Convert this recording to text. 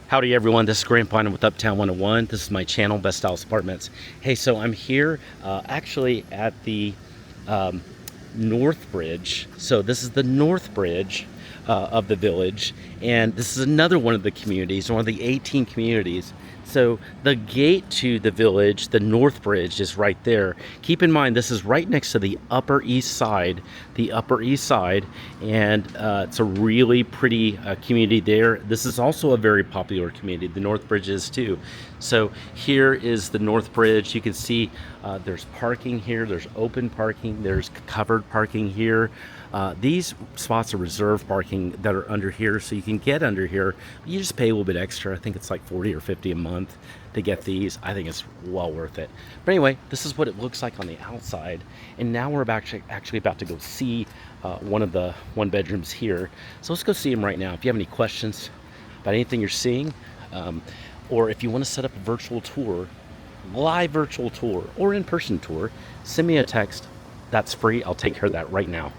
Howdy everyone, this is Grandpa with Uptown 101. This is my channel, Best Styles Apartments. Hey, so I'm here actually at the Northbridge. So this is the Northbridge of the village, and this is another one of the communities, one of the 18 communities. So the gate to the village, the Northbridge, is right there. Keep in mind, this is right next to the Upper East Side, and it's a really pretty community there. This is also a very popular community. The Northbridge is too. So here is the Northbridge. You can see there's parking here. There's open parking. There's covered parking here. These spots are reserved parking that are under here, so you can get under here. You just pay a little bit extra. I think it's like 40 or 50 a month to get these. I think it's well worth it. But anyway, this is what it looks like on the outside. And now we're actually about to go see one of the one bedrooms here. So let's go see them right now. If you have any questions about anything you're seeing, or if you want to set up a virtual tour, live virtual tour or in-person tour, send me a text. That's free. I'll take care of that right now.